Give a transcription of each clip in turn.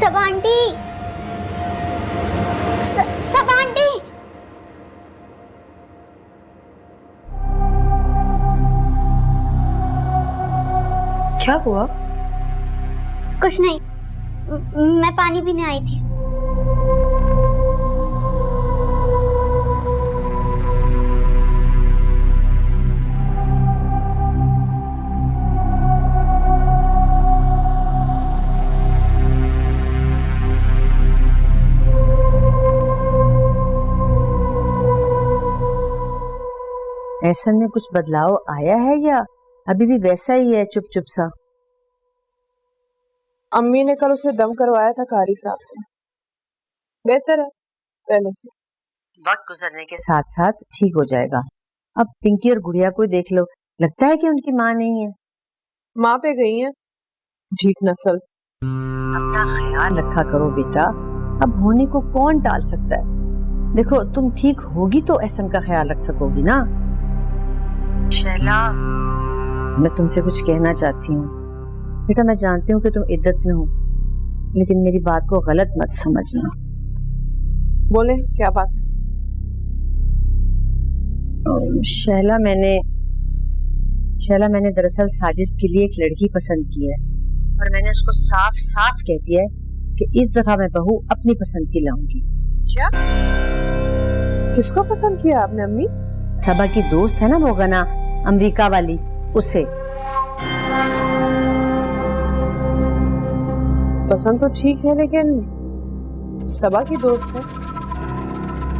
सबा aunty, सबा aunty. क्या हुआ? कुछ नहीं, मैं पानी पीने आई थी। एहसन में कुछ बदलाव आया है या अभी भी वैसा ही है चुप चुप सा? अम्मी ने कल उसे दम करवाया था कारी साहब से। बेहतर है पहले से। वक्त गुजरने के साथ साथ ठीक हो जाएगा। अब पिंकी और गुड़िया को देख लो, लगता है कि उनकी माँ नहीं है। माँ पे गई है ठीक नस्ल। अपना ख्याल रखा करो बेटा, अब होने को कौन टाल सकता है। देखो तुम ठीक होगी तो एहसन का ख्याल रख सकोगी ना। शैला, मैं तुमसे कुछ कहना चाहती हूँ। बेटा मैं जानती हूँ कि तुम इद्दत में हो, लेकिन मेरी बात को गलत मत समझना। बोले क्या बात है? शैला मैंने दरअसल साजिद के लिए एक लड़की पसंद की है और मैंने उसको साफ साफ कह दिया है कि इस दफा मैं बहू अपनी पसंद की लाऊंगी। क्या? किसको पसंद किया आपने अम्मी? सबा की दोस्त है ना वो गना, अमेरिका वाली, उसे। पसंद तो ठीक है लेकिन सबा की दोस्त है,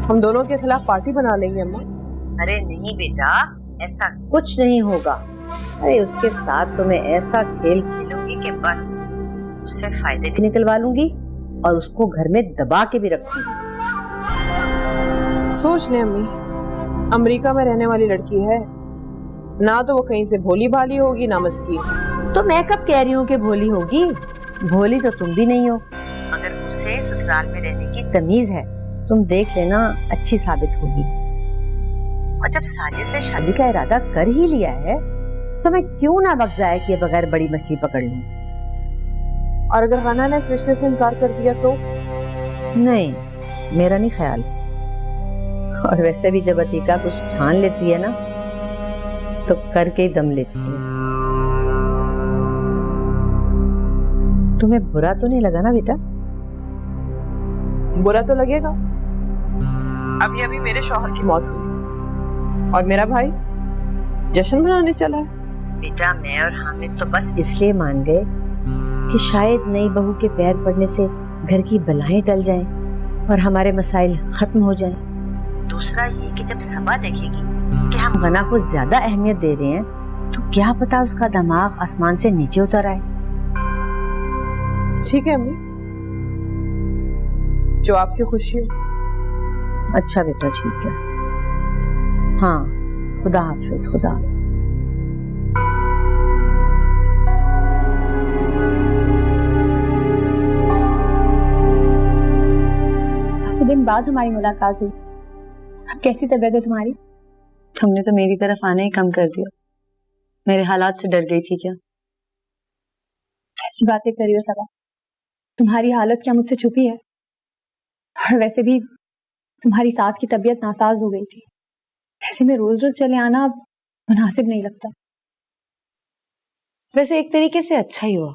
हम दोनों के खिलाफ पार्टी बना लेंगे अम्मा। अरे नहीं बेटा, ऐसा कुछ नहीं होगा। अरे उसके साथ तो मैं ऐसा खेल खेलूंगी कि बस उससे फायदे भी निकलवा लूंगी और उसको घर में दबा के भी रखूंगी। सोच ले अम्मी, अमेरिका में रहने वाली लड़की है ना, तो वो कहीं से भोली भाली होगी ना मस्कीन। तो मैं कब कह रही हूँ कि भोली होगी? भोली तो तुम भी नहीं हो, मगर उसे ससुराल में रहने की तमीज है। तुम देख लेना, अच्छी साबित होगी। और जब साजिद ने शादी का इरादा कर ही लिया है तो मैं क्यों ना वक्त जाए किए बगैर बड़ी मछली पकड़ लूं। और अगर गना ने इस रिश्ते से इनकार कर दिया तो? नहीं, मेरा नहीं ख्याल। और वैसे भी जब अतीका कुछ ठान लेती है ना तो करके ही दम लेती है। तुम्हें बुरा तो नहीं लगा ना बेटा? बुरा तो लगेगा। अभी अभी मेरे शौहर की मौत हुई और मेरा भाई जश्न मनाने चला है। बेटा मैं और हामिद तो बस इसलिए मान गए कि शायद नई बहू के पैर पड़ने से घर की बलाएं टल जाएं और हमारे मसाइल खत्म हो जाएं। दूसरा ये कि जब सबा देखेगी कि हम गना को ज्यादा अहमियत दे रहे हैं तो क्या पता उसका दिमाग आसमान से नीचे उतर आए। ठीक है अम्मी, जो आपकी खुशी हो। अच्छा बेटा ठीक है। हाँ, खुदा हाफिज, खुदा हाफिज। काफी दिन बाद हमारी मुलाकात हुई। अब कैसी तबीयत है तुम्हारी? तुमने तो मेरी तरफ आना ही कम कर दिया। मेरे हालात से डर गई थी क्या? ऐसी बातें करियो सबा, तुम्हारी हालत क्या मुझसे छुपी है? और वैसे भी तुम्हारी सास की तबीयत नासाज हो गई थी, ऐसे में रोज रोज चले आना अब मुनासिब नहीं लगता। वैसे एक तरीके से अच्छा ही हुआ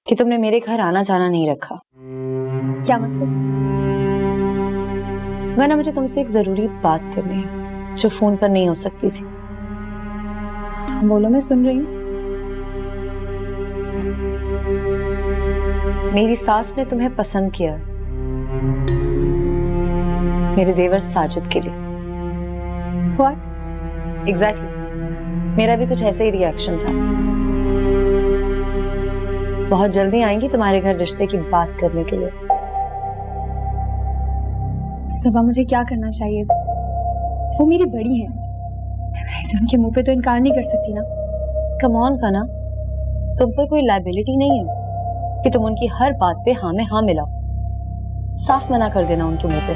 कि तुमने मेरे घर आना जाना नहीं रखा। क्या मतलब? गना, मुझे तुमसे एक जरूरी बात करनी है जो फोन पर नहीं हो सकती थी। बोलो, मैं सुन रही हूँ। मेरी सास ने तुम्हें पसंद किया मेरे देवर साजिद के लिए। What? एग्जैक्टली, मेरा भी कुछ ऐसा ही रिएक्शन था। बहुत जल्दी आएंगी तुम्हारे घर रिश्ते की बात करने के लिए। सबा, मुझे क्या करना चाहिए? वो मेरी बड़ी हैं, वैसे उनके मुंह पे तो इनकार नहीं कर सकती ना। कम ऑन गना, तुम पर कोई लायबिलिटी नहीं है कि तुम उनकी हर बात पे हाँ में हाँ मिलाओ। साफ मना कर देना उनके मुंह पे।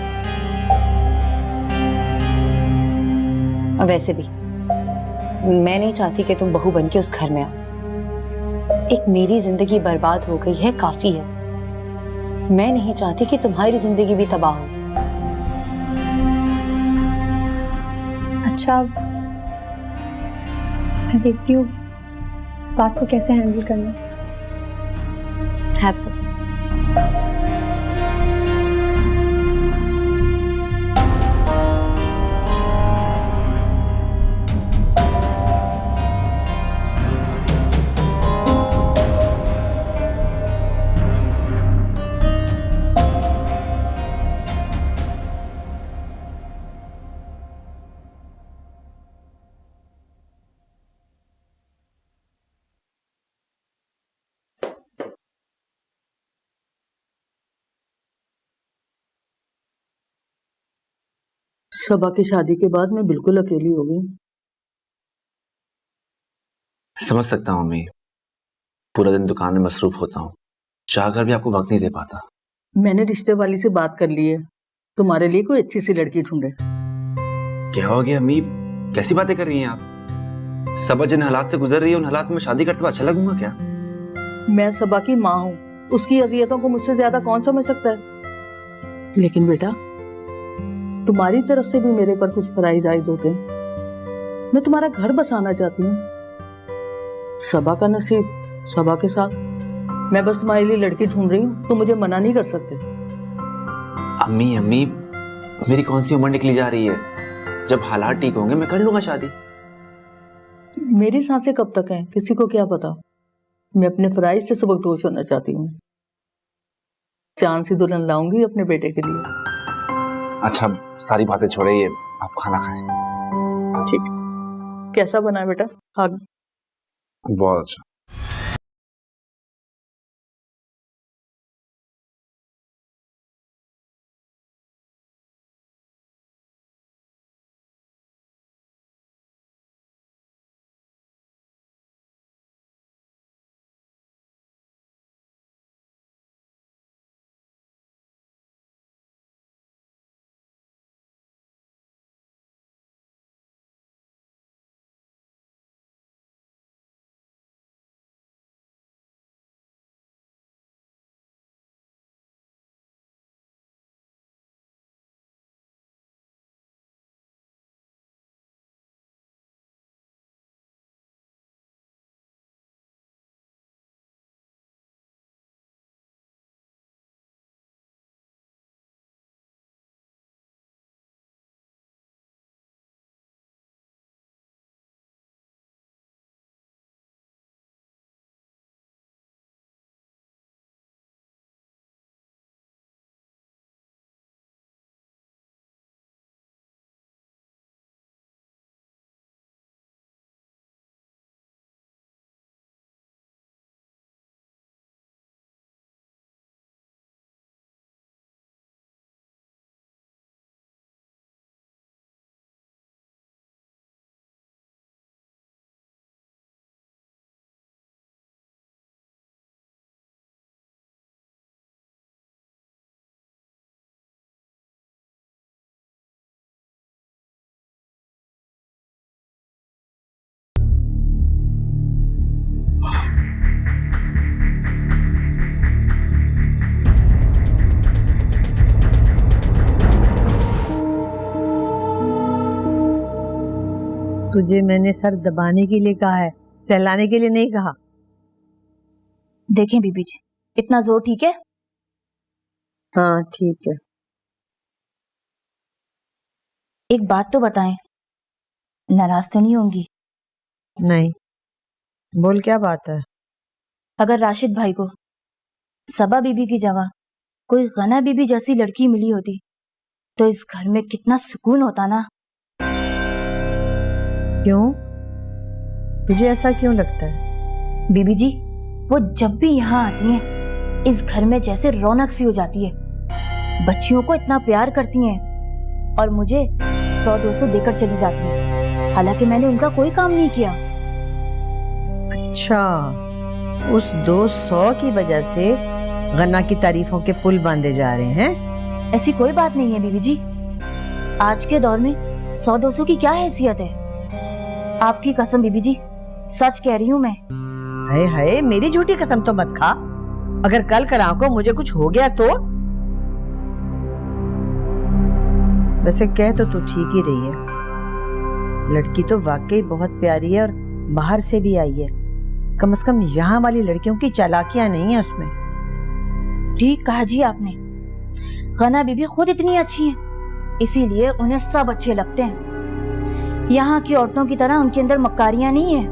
और वैसे भी मैं नहीं चाहती कि तुम बहू बनके उस घर में आओ। एक मेरी जिंदगी बर्बाद हो गई है, काफी है। मैं नहीं चाहती कि तुम्हारी जिंदगी भी तबाह हो। अच्छा, मैं देखती हूँ इस बात को कैसे हैंडल करना। Have some. सबा की शादी के बाद मैं बिल्कुल अकेली हो गई। समझ सकता हूँ मैं, पूरा दिन दुकान में मसरूफ होता हूँ, चाहकर भी आपको वक्त नहीं दे पाता। मैंने रिश्ते वाली से बात कर ली है, तुम्हारे लिए कोई अच्छी सी लड़की ढूंढे। क्या हो गया अम्मी, कैसी बातें कर रही हैं आप? सबा जिन हालात से गुजर रही है उन हालात में शादी करते हुए अच्छा लगूंगा क्या? मैं सबा की माँ हूँ, उसकी अजियतों को मुझसे ज्यादा कौन समझ सकता है। लेकिन बेटा, तुम्हारी तरफ से भी मेरे पर कुछ फराइज आयद होते हैं। मैं तुम्हारा घर बसाना चाहती हूँ। सबा का नसीब सबा के साथ। मैं बस तुम्हारे लिए लड़की ढूंढ रही हूँ, तुम मुझे मना नहीं कर सकते। अम्मी अम्मी, मेरी कौन सी उम्र निकली जा रही है? जब हालात ठीक होंगे मैं कर लूंगा शादी। मेरी सांसें कब तक हैं किसी को क्या पता। मैं अपने फराइज से सुबकदोश होना चाहती हूँ। चांद सी दुल्हन लाऊंगी अपने बेटे के लिए। अच्छा, सारी बातें छोड़िए, आप खाना खाएं। ठीक, कैसा बना है बेटा? आग बहुत अच्छा। तुझे मैंने सर दबाने के लिए कहा है, सहलाने के लिए नहीं कहा। देखें बीबी जी, इतना जोर ठीक है? हाँ ठीक है। एक बात तो बताएं, नाराज तो नहीं होंगी? नहीं, बोल क्या बात है? अगर राशिद भाई को सबा बीबी की जगह कोई गना बीबी जैसी लड़की मिली होती तो इस घर में कितना सुकून होता ना। क्यों? तुझे ऐसा क्यों लगता है? बीबी जी, वो जब भी यहाँ आती हैं इस घर में जैसे रौनक सी हो जाती है। बच्चियों को इतना प्यार करती हैं और मुझे 100-200 देकर चली जाती हैं, हालांकि मैंने उनका कोई काम नहीं किया। अच्छा, उस 200 की वजह से गन्ना की तारीफों के पुल बांधे जा रहे हैं? ऐसी कोई बात नहीं है बीबी जी। आज के दौर में 100-200 की क्या हैसियत है? आपकी कसम बीबी जी, सच कह रही हूँ मैं। हाय हाय, मेरी झूठी कसम तो मत खा। अगर कल कल को मुझे कुछ हो गया तो? वैसे कह तो तू ठीक ही रही है, लड़की तो वाकई बहुत प्यारी है और बाहर से भी आई है। कम से कम यहाँ वाली लड़कियों की चालाकियां नहीं है उसमें। ठीक कहा जी आपने, गना बीबी खुद इतनी अच्छी है, इसीलिए उन्हें सब अच्छे लगते हैं। यहाँ की औरतों की तरह उनके अंदर मक्कारियां नहीं है।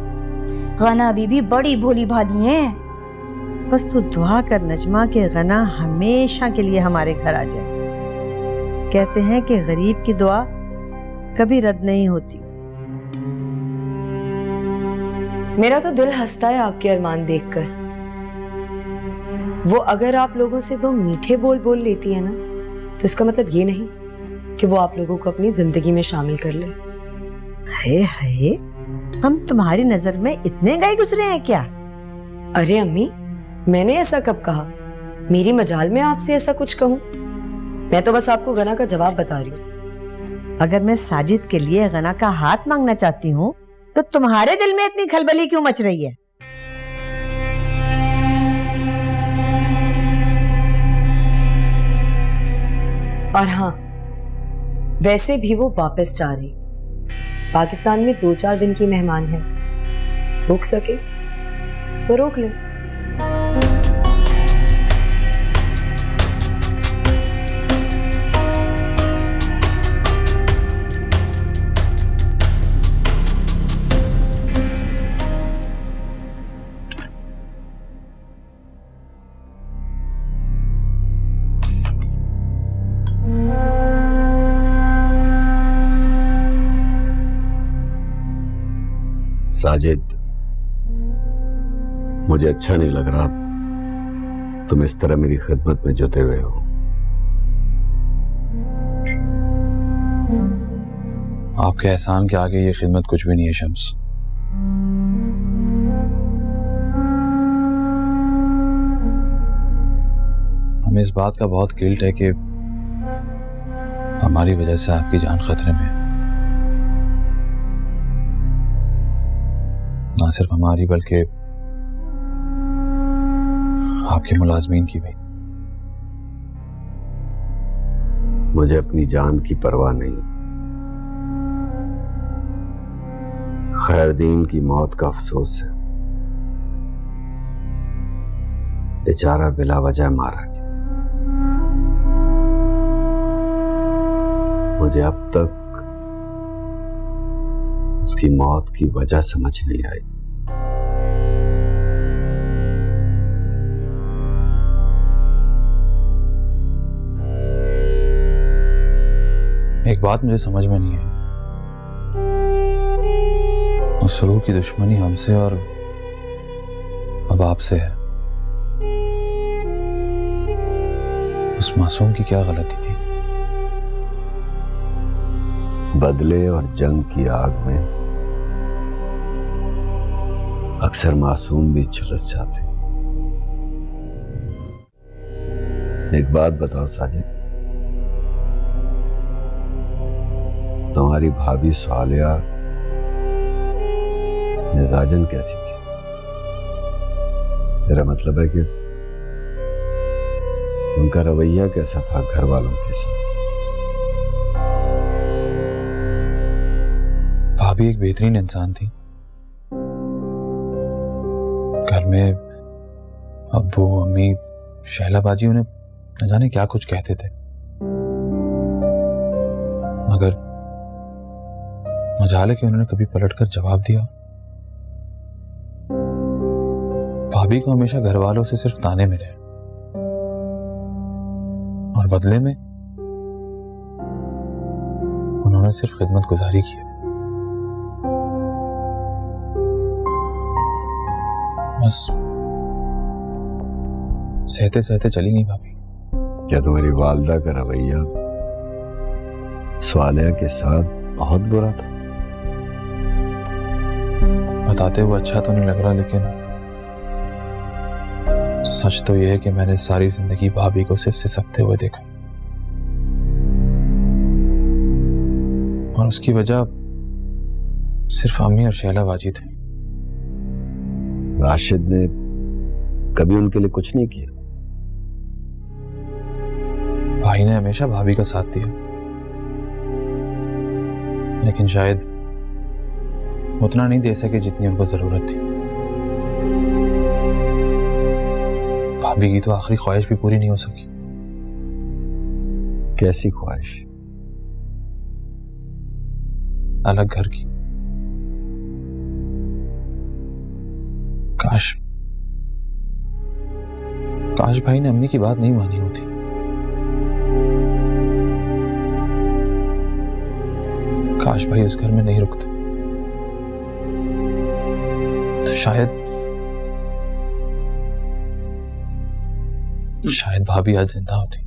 गना बीबी बड़ी भोली भाली हैं। बस तू दुआ कर नजमा के गना हमेशा के लिए हमारे घर आ जाए। कहते हैं कि गरीब की दुआ कभी रद्द नहीं होती। मेरा तो दिल हंसता है आपके अरमान देखकर। वो अगर आप लोगों से दो मीठे बोल बोल लेती है ना, तो इसका मतलब ये नहीं कि वो आप लोगों को अपनी जिंदगी में शामिल कर ले। है हम तुम्हारी नजर में इतने गए गुजरे हैं क्या? अरे अम्मी, मैंने ऐसा कब कहा? मेरी मजाल में आपसे ऐसा कुछ कहूं? मैं तो बस आपको गना का जवाब बता रही हूँ। अगर मैं साजिद के लिए गना का हाथ मांगना चाहती हूँ तो तुम्हारे दिल में इतनी खलबली क्यों मच रही है? और हाँ, वैसे भी वो वापस जा रही। पाकिस्तान में 2-4 दिन की मेहमान है, रोक सके तो रोक ले। साजिद, मुझे अच्छा नहीं लग रहा तुम इस तरह मेरी खिदमत में जुटे हुए हो। आपके एहसान के आगे ये खिदमत कुछ भी नहीं है शम्स। हमें इस बात का बहुत गिल्ट है कि हमारी वजह से आपकी जान खतरे में है। ना सिर्फ हमारी बल्कि आपके मुलाजमीन की भी। मुझे अपनी जान की परवाह नहीं, खैरदीन की मौत का अफसोस है। बेचारा बिला वजह मारा गया। मुझे अब तक उसकी मौत की वजह समझ नहीं आई। एक बात मुझे समझ में नहीं आई, उस रूह की दुश्मनी हमसे और अब आपसे है। उस मासूम की क्या गलती थी? बदले और जंग की आग में अक्सर मासूम भी झुलस जाते। एक बात बताओ साजिद, तुम्हारी भाभी सालिया मिजाजन कैसी थी? मेरा मतलब है कि उनका रवैया कैसा था घर वालों के साथ? भाभी एक बेहतरीन इंसान थी। घर में अब्बू अम्मी शैला बाजी उन्हें न जाने क्या कुछ कहते थे, मगर मजाल है कि उन्होंने कभी पलटकर जवाब दिया। भाभी को हमेशा घर वालों से सिर्फ ताने मिले और बदले में उन्होंने सिर्फ खिदमत गुजारी की। बस सहते सहते चली गई भाभी। क्या तुम्हारी वालदा का रवैया सालिया के साथ बहुत बुरा था? बताते हुए अच्छा तो नहीं लग रहा, लेकिन सच तो यह है कि मैंने सारी जिंदगी भाभी को सिर्फ सिसकते हुए देखा और उसकी वजह सिर्फ अम्मी और शैला बाजी थे। राशिद ने कभी उनके लिए कुछ नहीं किया? भाई ने हमेशा भाभी का साथ दिया, लेकिन शायद उतना नहीं दे सके जितनी उनको जरूरत थी। भाभी की तो आखिरी ख्वाहिश भी पूरी नहीं हो सकी। कैसी ख्वाहिश? अलग घर की। काश भाई ने अम्मी की बात नहीं मानी होती। काश भाई उस घर में नहीं रुकते तो शायद भाभी आज जिंदा होती।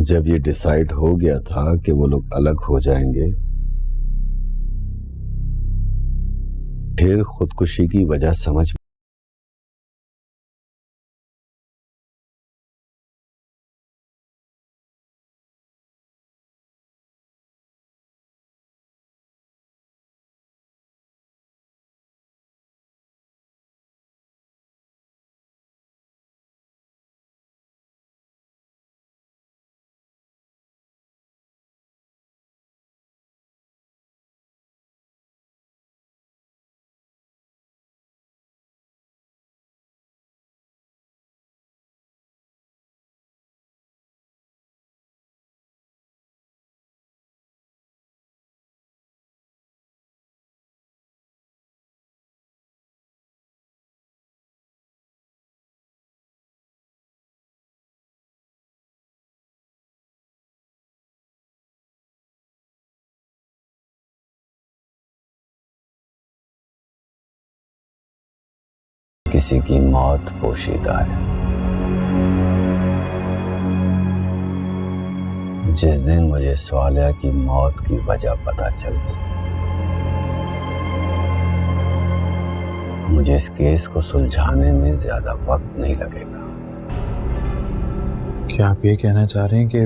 जब ये डिसाइड हो गया था कि वो लोग अलग हो जाएंगे, फिर खुदकुशी की वजह समझ किसी की मौत पोशीदा है। जिस दिन मुझे स्वालिया की मौत की वजह पता चल गई, मुझे इस केस को सुलझाने में ज्यादा वक्त नहीं लगेगा। क्या आप ये कहना चाह रहे हैं कि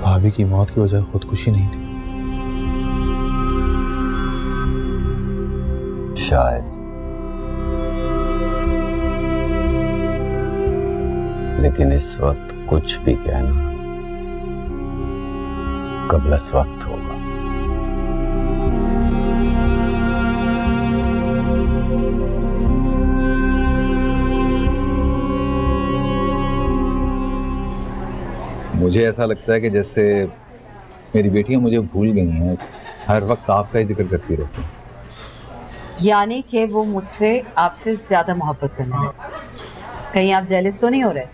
भाभी की मौत की वजह खुदकुशी नहीं थी? शायद, लेकिन इस वक्त कुछ भी कहना कबलस वक्त होगा। मुझे ऐसा लगता है कि जैसे मेरी बेटियां मुझे भूल गई हैं, हर वक्त आपका ही जिक्र करती रहती हैं। यानी कि वो मुझसे आपसे ज्यादा मोहब्बत करने लगे। कहीं आप जेलस तो नहीं हो रहे?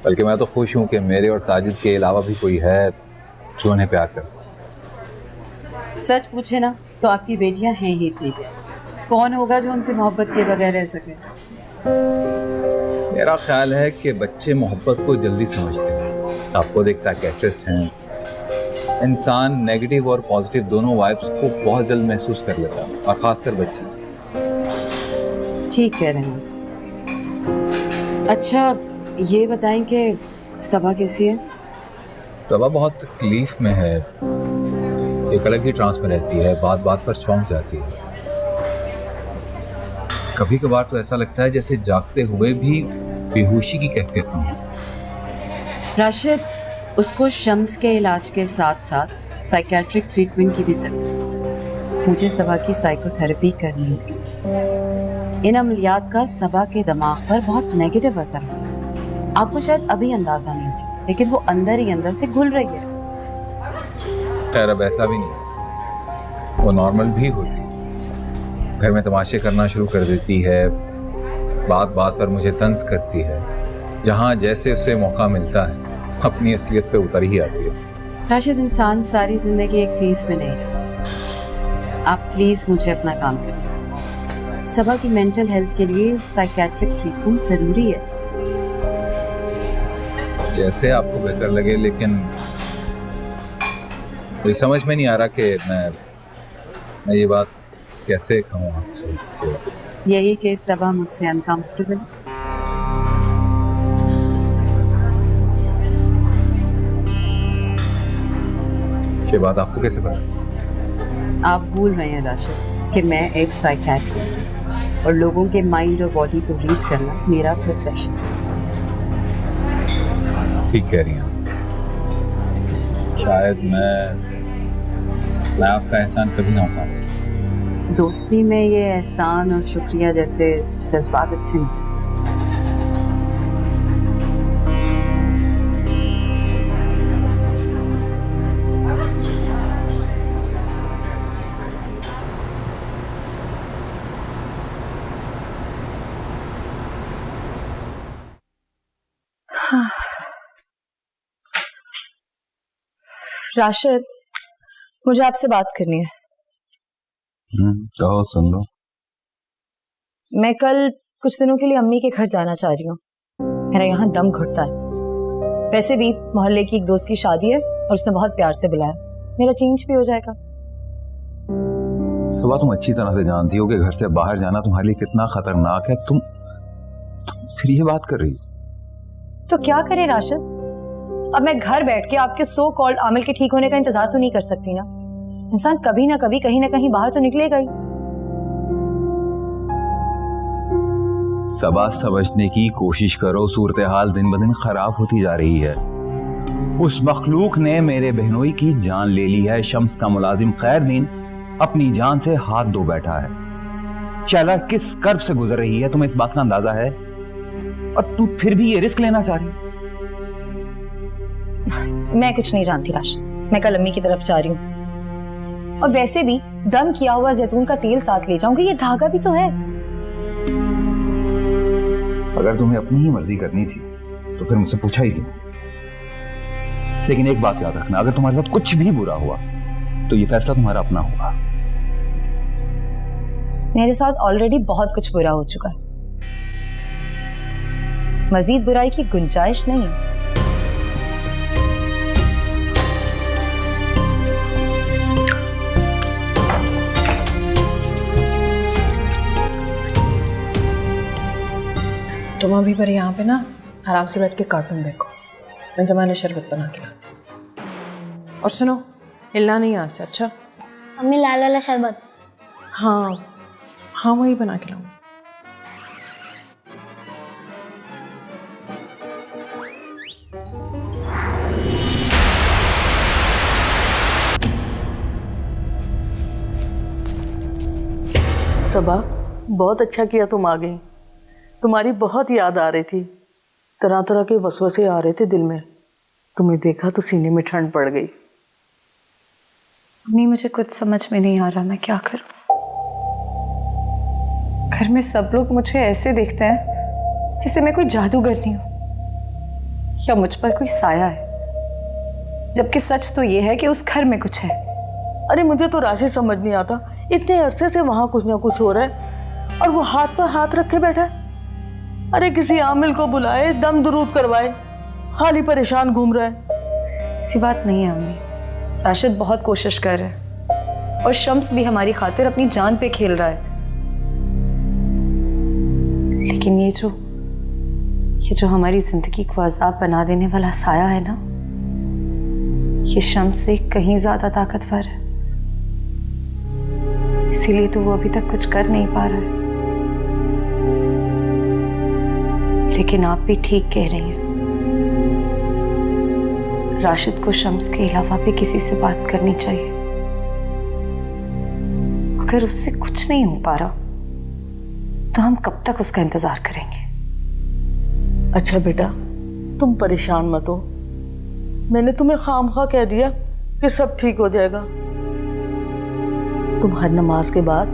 बल्कि मैं तो खुश हूं कि मेरे और साजिद के अलावा भी कोई है जो उन्हें प्यार करे। सच पूछे ना तो आपकी बेटियां हैं ही इतनी। कौन होगा जो उनसे मोहब्बत के बगैर रह सके? मेरा ख्याल है कि बच्चे मोहब्बत को जल्दी समझते हैं। आप खुद एक साइकियाट्रिस्ट हैं। इंसान नेगेटिव और पॉजिटिव दोनों वाइब्स को बहुत जल्द महसूस कर लेता है, और खासकर बच्चे। ठीक कह रहे हैं। अच्छा ये बताएं कि सबा कैसी है? सबा बहुत तकलीफ में है, एक अलग ही ट्रांस में रहती है, बात बात पर चौंक जाती है। कभी कभार तो ऐसा लगता है जैसे जागते हुए भी बेहोशी की कैफियत में है। राशिद, उसको शम्स के इलाज के साथ साथ साइकियाट्रिक ट्रीटमेंट की भी जरूरत है। मुझे सबा की साइकोथेरेपी करनी है। इन अमलियात का सबा के दिमाग पर बहुत नेगेटिव असर है। आपको शायद अभी अंदाजा नहीं है, लेकिन वो अंदर ही अंदर से घुल रही है। खैर अब ऐसा भी नहीं, वो नॉर्मल भी होती है। घर में तमाशे करना शुरू कर देती है, बात बात पर मुझे तंज करती है। जहाँ जैसे उसे मौका मिलता है अपनी असलियत पे उतर ही आती है। राशिद, इंसान सारी जिंदगी एक फेस में नहीं रहता। आप प्लीज मुझे अपना काम करिए। सबा की मेंटल हेल्थ के लिए साइकियाट्रिक ट्रीटमेंट जरूरी है। जैसे आपको बेहतर लगे, लेकिन मुझे समझ में नहीं आ रहा कि मैं ये बात कैसे कहूँ आपसे। यही कि सबा मुझसे अनकंफर्टेबल। ये बात आपको कैसे पता? आप भूल रहे हैं राशिद कि मैं एक साइकियाट्रिस्ट हूँ। और लोगों के माइंड और बॉडी को रीड करना मेरा प्रोफेशन। ठीक कह रही हैं। शायद मैं आपका एहसान कभी ना उठा सकूं। दोस्ती में ये एहसान और शुक्रिया जैसे जज्बात अच्छे नहीं। राशिद, मुझे आपसे बात करनी है। कहो, सुन लो। मैं कल कुछ दिनों के लिए अम्मी के घर जाना चाह रही हूँ। मेरा यहाँ दम घुटता है। वैसे भी मोहल्ले की एक दोस्त की शादी है और उसने बहुत प्यार से बुलाया। मेरा चेंज भी हो जाएगा। सुबह तुम अच्छी तरह से जानती हो कि घर से बाहर जाना तुम्हारे लिए कितना खतरनाक है। तुम फिर ये बात कर रही हो। तो क्या करे राशिद? अब मैं घर बैठ के आपके सो कॉल्ड आमिल के ठीक होने का इंतजार तो नहीं कर सकती ना। इंसान कभी ना कभी कहीं ना कहीं बाहर तो निकलेगा ही। सबा, समझने की कोशिश करो। सूरत हाल दिन ब दिन खराब होती जा रही है। उस मखलूक ने मेरे बहनोई की जान ले ली है। शम्स का मुलाजिम खैरदीन अपनी जान से हाथ धो बैठा है। शैला किस कर्ब से गुजर रही है, तुम्हें इस बात का अंदाजा है? और तू फिर भी ये रिस्क लेना चाह रही? मैं कुछ नहीं जानती राशिद। मैं कल अम्मी की तरफ जा रही हूँ। और वैसे भी दम किया हुआ जैतून का तेल साथ ले जाऊंगी। ये धागा भी तो है। अगर तुम्हें अपनी ही मर्जी करनी थी तो फिर मुझसे पूछा ही क्यों? लेकिन एक बात याद रखना, अगर तुम्हारे साथ कुछ भी बुरा हुआ तो ये फैसला तुम्हारा अपना होगा। मेरे साथ ऑलरेडी बहुत कुछ बुरा हो चुका है। मजीद बुराई की गुंजाइश नहीं है। तुम अभी पर यहाँ पे ना आराम से बैठ के कार्टून देखो। मैं तुम्हारे शरबत बना के ला। और सुनो, हिलना नहीं यहाँ से, अच्छा? मम्मी लाल वाला शरबत। हाँ हाँ, वही बना के लाऊं। सबा, बहुत अच्छा किया तुम आ गई। तुम्हारी बहुत याद आ रही थी। तरह तरह के वसवसे आ रहे थे दिल में। तुम्हें देखा तो सीने में ठंड पड़ गई। मम्मी, मुझे कुछ समझ में नहीं आ रहा, मैं क्या करूं? घर में सब लोग मुझे ऐसे देखते हैं जैसे मैं कोई जादूगर नहीं हूं या मुझ पर कोई साया है, जबकि सच तो ये है कि उस घर में कुछ है। अरे मुझे तो राशि समझ नहीं आता। इतने अरसे से वहां कुछ ना कुछ हो रहा है और वो हाथ पर हाथ रखे बैठा है। अरे किसी आमिल को बुलाए, दम दुरूद करवाए, खाली परेशान घूम रहा है। ऐसी बात नहीं है अम्मी। राशिद बहुत कोशिश कर रहा है और शम्स भी हमारी खातिर अपनी जान पे खेल रहा है। लेकिन ये जो हमारी जिंदगी को अजाब बना देने वाला साया है ना, ये शम्स से कहीं ज्यादा ताकतवर है। इसीलिए तो वो अभी तक कुछ कर नहीं पा रहा है। लेकिन आप भी ठीक कह रही हैं। राशिद को शम्स के अलावा भी किसी से बात करनी चाहिए। अगर उससे कुछ नहीं हो पा रहा तो हम कब तक उसका इंतजार करेंगे? अच्छा बेटा, तुम परेशान मत हो। मैंने तुम्हें खामखा कह दिया कि सब ठीक हो जाएगा। तुम हर नमाज के बाद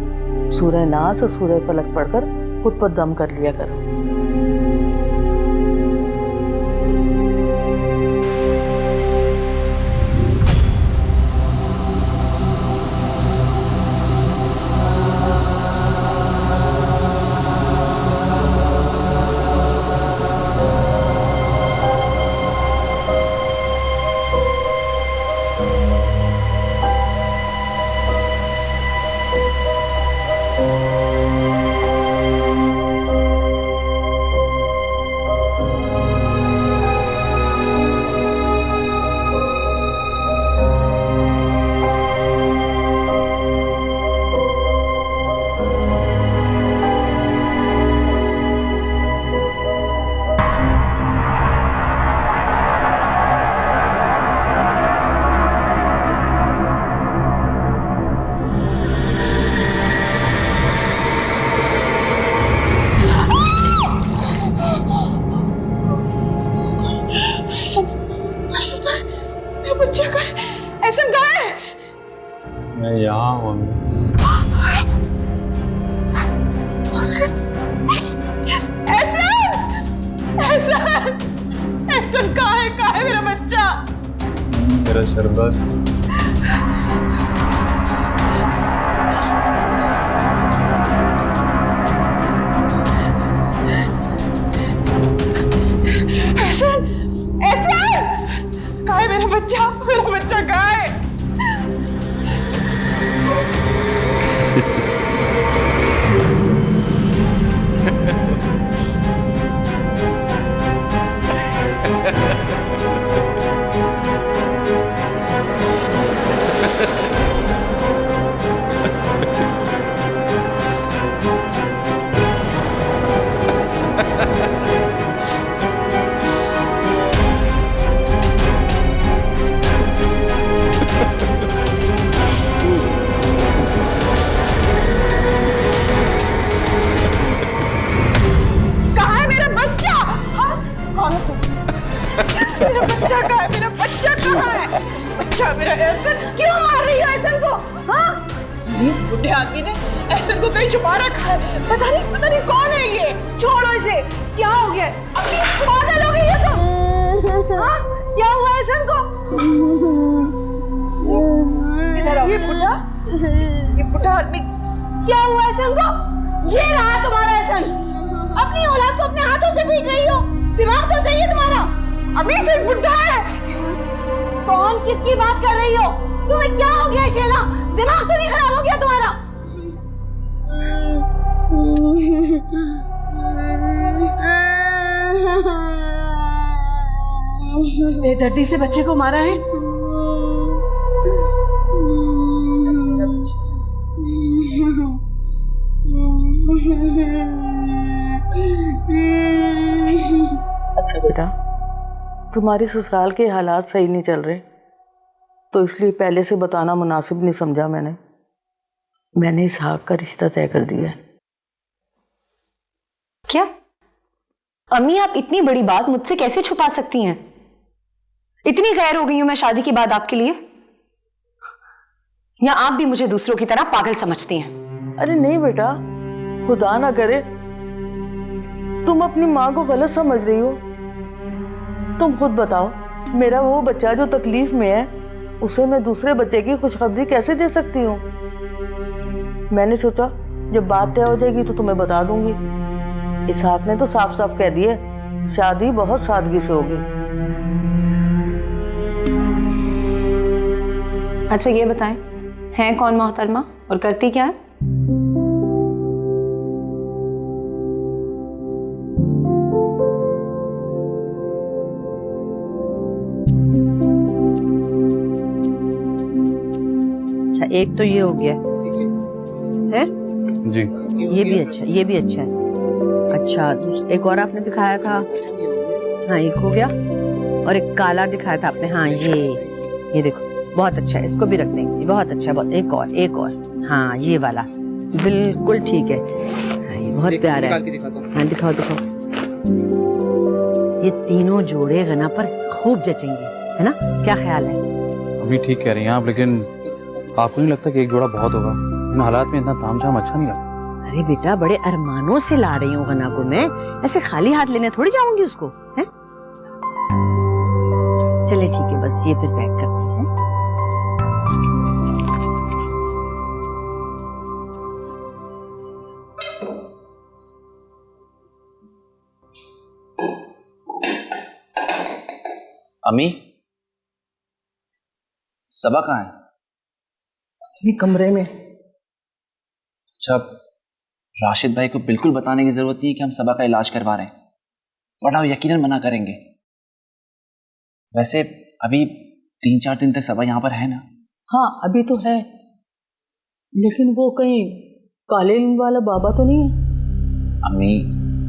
सूरह नास और सूरह फलक पढ़कर खुद पर दम कर लिया करो। बच्चा का एहसन कहाँ है? मैं यहाँ हूँ। एहसन कहाँ है मेरा बच्चा? मेरा शरबत। कहाँ है मेरा बच्चा? मेरा बच्चा कहाँ है? मेरा बच्चा कहाँ है? मेरा बच्चा कहाँ है? बच्चा मेरा एहसन, क्यों मार रही हो एहसन को? हाँ? इस बुढ़े आदमी ने एहसन को कहीं छुपा रखा है। पता नहीं कौन है ये। छोड़ो इसे। क्या हो गया? अभी पागल हो गई है तुम? हाँ? क्या हुआ एहसन को? इधर आओ। ये बुढ़ा आदमी। क्या हुआ एहसन को? ये रहा तुम्हारा एहसन। अपनी औलाद को अपने हाथों से पीट रही हो। दिमाग तो सही है तुम्हारा। अभी तो एक बुढ़ा है। कौन किसकी बात कर रही हो? तुम्हें क्या हो गया शैला? दिमाग तो नहीं खराब हो गया तुम्हारा? इस बेदर्दी से बच्चे को मारा है। अच्छा बेटा, तुम्हारे ससुराल के हालात सही नहीं चल रहे, तो इसलिए पहले से बताना मुनासिब नहीं समझा मैंने इसहाक का रिश्ता तय कर दिया है। क्या अम्मी, आप इतनी बड़ी बात मुझसे कैसे छुपा सकती हैं? इतनी गैर हो गई हूं मैं शादी के बाद आपके लिए, या आप भी मुझे दूसरों की तरह पागल समझती हैं? अरे नहीं बेटा, खुदा ना करे तुम अपनी माँ को गलत समझ रही हो। तुम खुद बताओ, मेरा वो बच्चा जो तकलीफ में है, उसे मैं दूसरे बच्चे की खुशखबरी कैसे दे सकती हूँ? मैंने सोचा जब बात तय हो जाएगी तो तुम्हें बता दूंगी। इसहाक ने तो साफ साफ कह दिया शादी बहुत सादगी से होगी। अच्छा ये बताएं, हैं कौन मोहतरमा और करती क्या है? अच्छा, एक तो ये हो गया है जी। ये भी अच्छा है। अच्छा, एक और आपने दिखाया था। हाँ, एक हो गया, और एक काला दिखाया था आपने। हाँ, ये देखो, बहुत अच्छा है, इसको भी रख देंगे, बहुत अच्छा है। बहुत, एक और। हाँ, ये वाला बिल्कुल ठीक है। हाँ, ये बहुत प्यारा है। हाँ, दिखाओ। ये तीनों जोड़े गना पर खूब जचेंगे, है ना? क्या ख्याल है? अभी ठीक कह रही हैं आप, लेकिन आपको नहीं लगता कि एक जोड़ा बहुत होगा? इन हालात में इतना तामझाम अच्छा नहीं लगता। अरे बेटा, बड़े अरमानों से ला रही हूँ गना को मैं, ऐसे खाली हाथ लेने थोड़ी जाऊंगी उसको, है? चले ठीक है, बस ये फिर पैक करते हैं। अम्मी, सबा कहाँ है? ये कमरे में। अच्छा, राशिद भाई को बिल्कुल बताने की जरूरत नहीं है कि हम सबा का इलाज करवा रहे हैं, वरना वो यकीनन मना करेंगे। वैसे अभी 3-4 दिन तक सबा यहाँ पर है ना? हाँ, अभी तो है, लेकिन वो कहीं काले इल्म वाला बाबा तो नहीं है? अम्मी,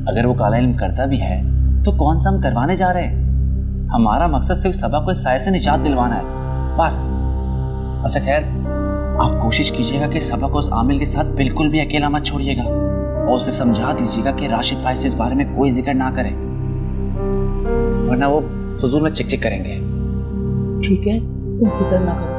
अगर वो काला इल्म करता भी है तो कौन सा हम करवाने जा रहे हैं? हमारा मकसद सिर्फ सबा को इस साये से निजात दिलवाना है, बस। अच्छा खैर, आप कोशिश कीजिएगा कि सबा को उस आमिल के साथ बिल्कुल भी अकेला मत छोड़िएगा, और उसे समझा दीजिएगा कि राशिद भाई से इस बारे में कोई जिक्र ना करे, वरना वो फजूल में चिक चिक करेंगे। ठीक है, तुम फिक्र ना करो।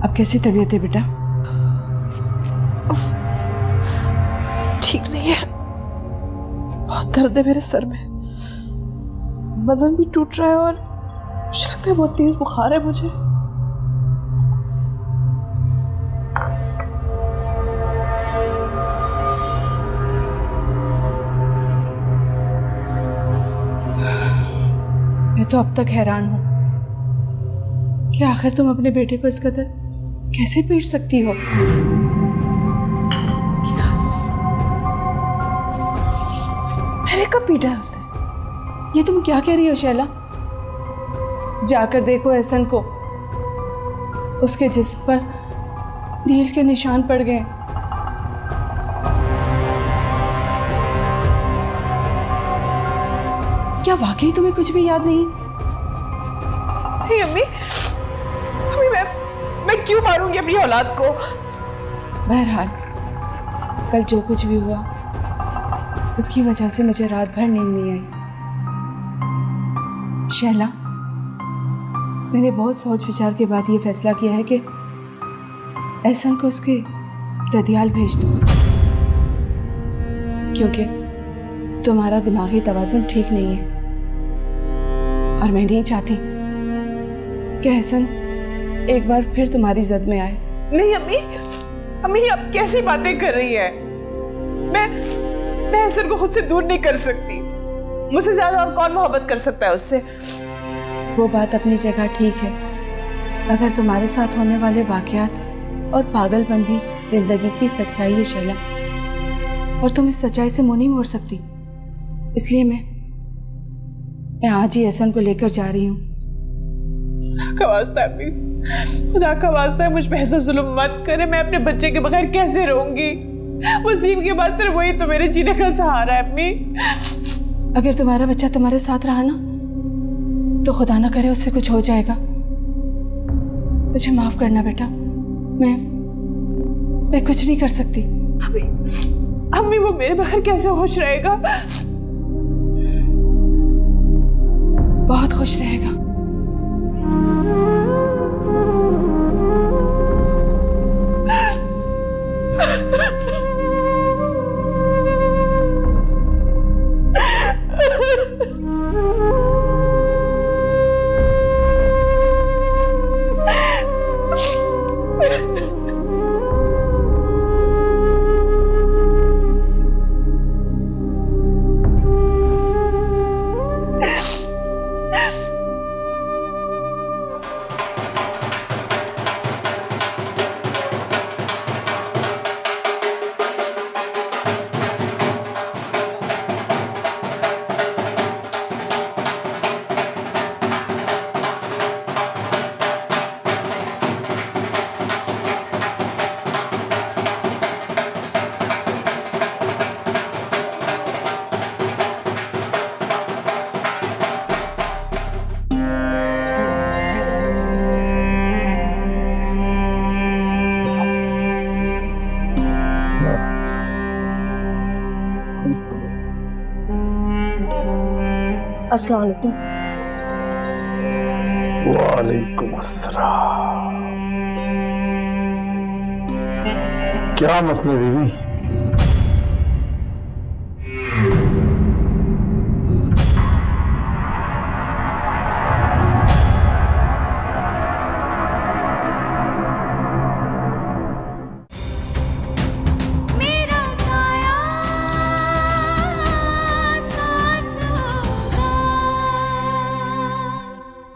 अब कैसी तबीयत है बेटा? ठीक नहीं है, बहुत दर्द है मेरे सर में, वजन भी टूट रहा है और मुझे लगता है बहुत तेज बुखार है मुझे। मैं तो अब तक हैरान हूं कि आखिर तुम अपने बेटे को इस कदर कैसे पीट सकती हो? क्या मैंने कब पीटा है उसे? ये तुम क्या कह रही हो शैला? जाकर देखो एहसन को, उसके जिस्म पर नील के निशान पड़ गए। क्या वाकई तुम्हें कुछ भी याद नहीं? नहीं अम्मी, अम्मी मैं क्यों मारूंगी अपनी औलाद को? बहरहाल कल जो कुछ भी हुआ उसकी वजह से मुझे रात भर नींद नहीं आई। शैला, मैंने बहुत सोच विचार के बाद ये फैसला किया है कि एहसन को उसके ददियाल भेज दूं, क्योंकि तुम्हारा दिमागी तवाज़ुन ठीक नहीं है और मैं नहीं चाहती कि एहसन एक बार फिर तुम्हारी जद में आए। नहीं अम्मी, अम्मी आप कैसी बातें कर रही हैं? मैं एहसन को खुद से दूर नहीं कर सकती। मुझसे ज्यादा और कौन मोहब्बत कर सकता है उससे? वो बात अपनी जगह ठीक है, अगर तुम्हारे साथ होने वाले वाकयात और पागलपन भी जिंदगी की सच्चाई है शैला, और तुम इस सच्चाई से मुंह नहीं मोड़ सकती। इसलिए मैं आज ही एहसन को लेकर जा रही हूँ। खुदा का वास्ता है अम्मी, खुदा का वास्ता है मुझ पे ऐसा जुल्म मत करे। मैं अपने बच्चे के बगैर कैसे रहूंगी? वसीम के बाद सिर्फ वही तो मेरे जीने का सहारा है अम्मी। अगर तुम्हारा बच्चा तुम्हारे साथ रहा ना, तो खुदा ना करे उससे कुछ हो जाएगा। मुझे माफ करना बेटा, मैं कुछ नहीं कर सकती। अम्मी वो मेरे बगैर कैसे खुश रहेगा? बहुत खुश रहेगा। अस्सलाम वालेकुम। वालेकुम अस्सलाम। क्या मसला बीवी?